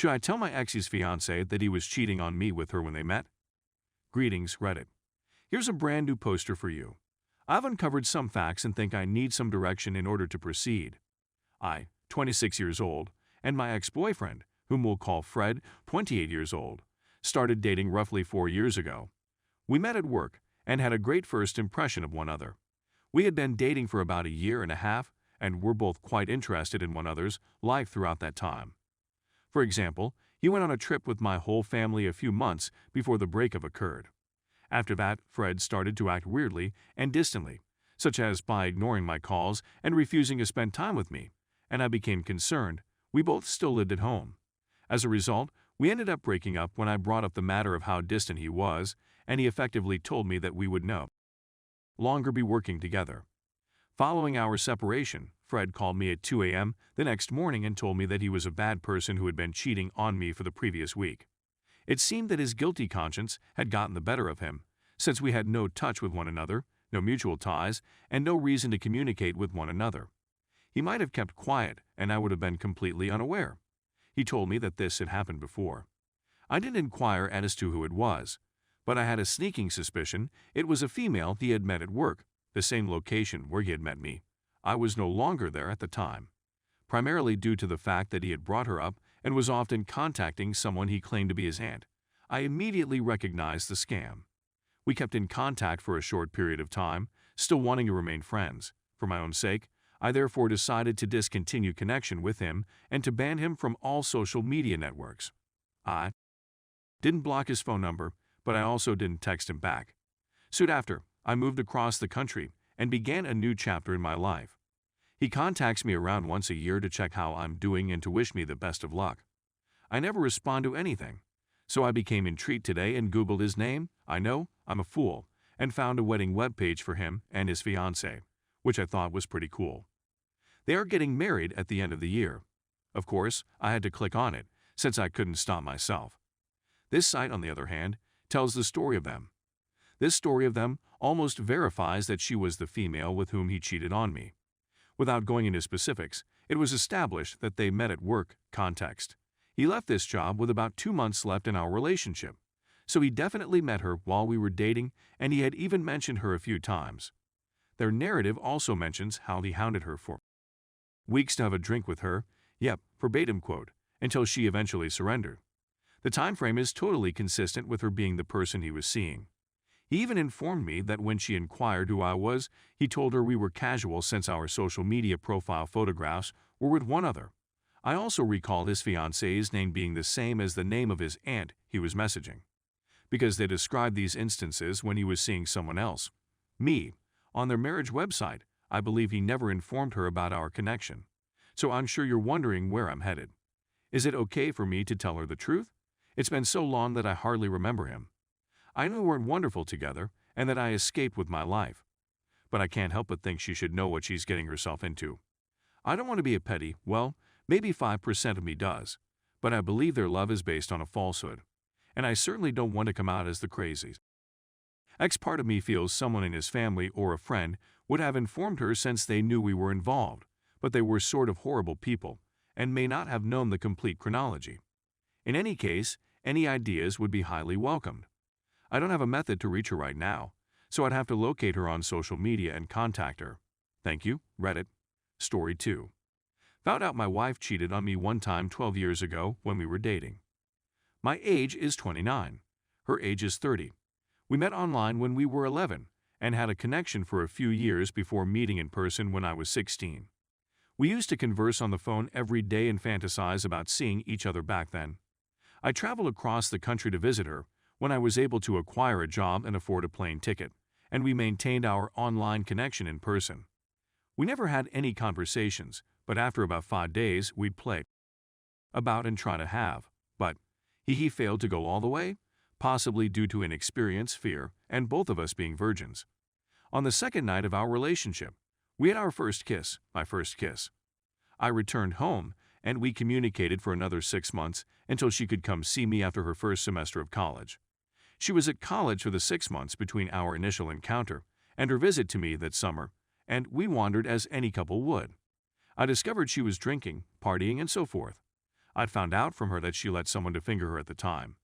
Should I tell my ex's fiancé that he was cheating on me with her when they met? Greetings, Reddit. Here's a brand new poster for you. I've uncovered some facts and think I need some direction in order to proceed. I, 26 years old, and my ex-boyfriend, whom we'll call Fred, 28 years old, started dating roughly 4 years ago. We met at work and had a great first impression of one another. We had been dating for about a year and a half and were both quite interested in one another's life throughout that time. For example, he went on a trip with my whole family a few months before the breakup occurred. After that, Fred started to act weirdly and distantly, such as by ignoring my calls and refusing to spend time with me, and I became concerned. We both still lived at home. As a result, we ended up breaking up when I brought up the matter of how distant he was, and he effectively told me that we would no longer be working together. Following our separation, Fred called me at 2 a.m. the next morning and told me that he was a bad person who had been cheating on me for the previous week. It seemed that his guilty conscience had gotten the better of him, since we had no touch with one another, no mutual ties, and no reason to communicate with one another. He might have kept quiet, and I would have been completely unaware. He told me that this had happened before. I didn't inquire as to who it was, but I had a sneaking suspicion it was a female he had met at work, the same location where he had met me. I was no longer there at the time, primarily due to the fact that he had brought her up and was often contacting someone he claimed to be his aunt. I immediately recognized the scam. We kept in contact for a short period of time, still wanting to remain friends. For my own sake, I therefore decided to discontinue connection with him and to ban him from all social media networks. I didn't block his phone number, but I also didn't text him back. Soon after, I moved across the country and began a new chapter in my life. He contacts me around once a year to check how I'm doing and to wish me the best of luck. I never respond to anything, so I became intrigued today and Googled his name. I know, I'm a fool, and found a wedding webpage for him and his fiancée, which I thought was pretty cool. They are getting married at the end of the year. Of course, I had to click on it, since I couldn't stop myself. This site, on the other hand, tells the story of them. This story of them almost verifies that she was the female with whom he cheated on me. Without going into specifics, it was established that they met at work context. He left this job with about 2 months left in our relationship, so he definitely met her while we were dating, and he had even mentioned her a few times. Their narrative also mentions how he hounded her for weeks to have a drink with her, verbatim quote, until she eventually surrendered. The time frame is totally consistent with her being the person he was seeing. He even informed me that when she inquired who I was, he told her we were casual since our social media profile photographs were with one other. I also recall his fiancée's name being the same as the name of his aunt he was messaging, because they described these instances when he was seeing someone else, me. On their marriage website, I believe he never informed her about our connection. So I'm sure you're wondering where I'm headed. Is it okay for me to tell her the truth? It's been so long that I hardly remember him. I know we weren't wonderful together and that I escaped with my life. But I can't help but think she should know what she's getting herself into. I don't want to be a petty, well, maybe 5% of me does, but I believe their love is based on a falsehood, and I certainly don't want to come out as the crazy ex. Part of me feels someone in his family or a friend would have informed her since they knew we were involved, but they were sort of horrible people and may not have known the complete chronology. In any case, any ideas would be highly welcomed. I don't have a method to reach her right now, so I'd have to locate her on social media and contact her. Thank you, Reddit. Story 2. Found out my wife cheated on me one time 12 years ago when we were dating. My age is 29. Her age is 30. We met online when we were 11 and had a connection for a few years before meeting in person when I was 16. We used to converse on the phone every day and fantasize about seeing each other back then. I traveled across the country to visit her when I was able to acquire a job and afford a plane ticket, and we maintained our online connection in person. We never had any conversations, but after about 5 days, we'd play about and try to have, but he failed to go all the way, possibly due to inexperience, fear, and both of us being virgins. On the second night of our relationship, we had our first kiss, my first kiss. I returned home, and we communicated for another 6 months until she could come see me after her first semester of college. She was at college for the 6 months between our initial encounter and her visit to me that summer, and we wandered as any couple would. I discovered she was drinking, partying, and so forth. I'd found out from her that she let someone to finger her at the time.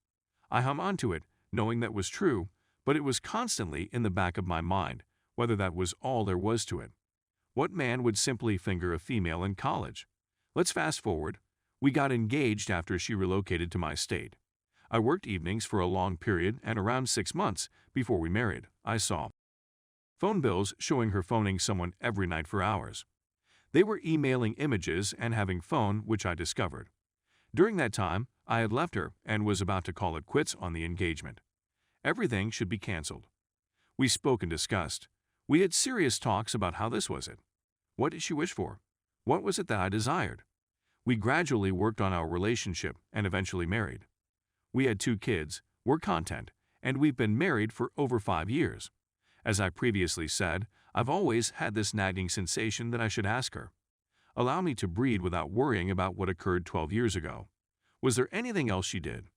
I hung on to it, knowing that was true, but it was constantly in the back of my mind, whether that was all there was to it. What man would simply finger a female in college? Let's fast forward. We got engaged after she relocated to my state. I worked evenings for a long period, and around 6 months before we married, I saw phone bills showing her phoning someone every night for hours. They were emailing images and having phone, which I discovered. During that time, I had left her and was about to call it quits on the engagement. Everything should be canceled. We spoke and discussed. We had serious talks about how this was it. What did she wish for? What was it that I desired? We gradually worked on our relationship and eventually married. We had 2 kids, were content, and we've been married for over 5 years. As I previously said, I've always had this nagging sensation that I should ask her. Allow me to breathe without worrying about what occurred 12 years ago. Was there anything else she did?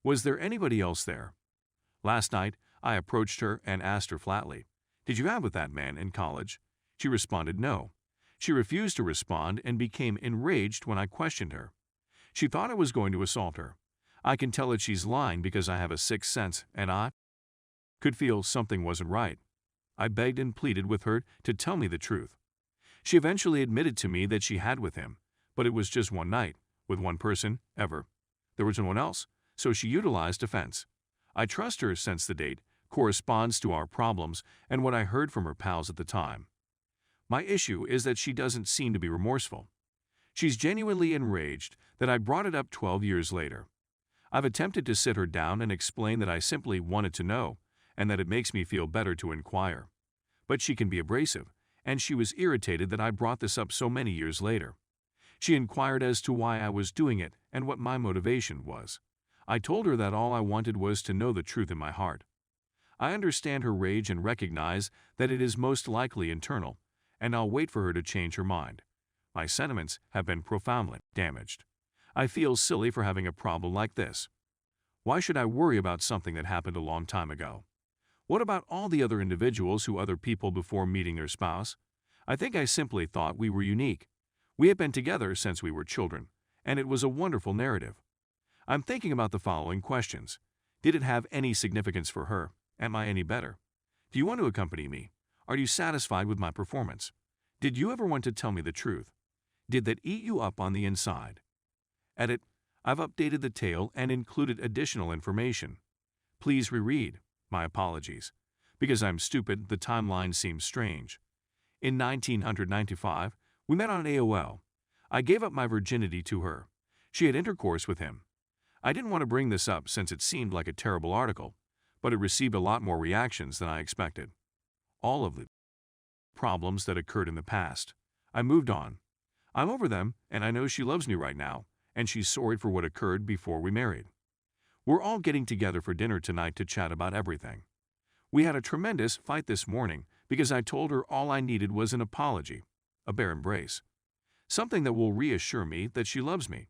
Was there anybody else there? Last night, I approached her and asked her flatly, "Did you have with that man in college?" She responded no. She refused to respond and became enraged when I questioned her. She thought I was going to assault her. I can tell that she's lying because I have a sixth sense, and I could feel something wasn't right. I begged and pleaded with her to tell me the truth. She eventually admitted to me that she had with him, but it was just one night, with one person, ever. There was no one else, so she utilized defense. I trust her since the date corresponds to our problems and what I heard from her pals at the time. My issue is that she doesn't seem to be remorseful. She's genuinely enraged that I brought it up 12 years later. I've attempted to sit her down and explain that I simply wanted to know, and that it makes me feel better to inquire. But she can be abrasive, and she was irritated that I brought this up so many years later. She inquired as to why I was doing it and what my motivation was. I told her that all I wanted was to know the truth in my heart. I understand her rage and recognize that it is most likely internal, and I'll wait for her to change her mind. My sentiments have been profoundly damaged. I feel silly for having a problem like this. Why should I worry about something that happened a long time ago? What about all the other individuals who other people before meeting their spouse? I think I simply thought we were unique. We had been together since we were children, and it was a wonderful narrative. I'm thinking about the following questions. Did it have any significance for her? Am I any better? Do you want to accompany me? Are you satisfied with my performance? Did you ever want to tell me the truth? Did that eat you up on the inside? Edit. I've updated the tale and included additional information. Please reread. My apologies. Because I'm stupid, the timeline seems strange. In 1995, we met on AOL. I gave up my virginity to her. She had intercourse with him. I didn't want to bring this up since it seemed like a terrible article, but it received a lot more reactions than I expected. All of the problems that occurred in the past. I moved on. I'm over them, and I know she loves me right now, and she's sorry for what occurred before we married. We're all getting together for dinner tonight to chat about everything. We had a tremendous fight this morning because I told her all I needed was an apology, a bare embrace, something that will reassure me that she loves me.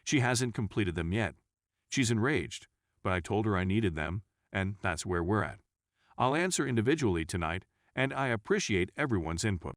She hasn't completed them yet. She's enraged, but I told her I needed them, and that's where we're at. I'll answer individually tonight, and I appreciate everyone's input.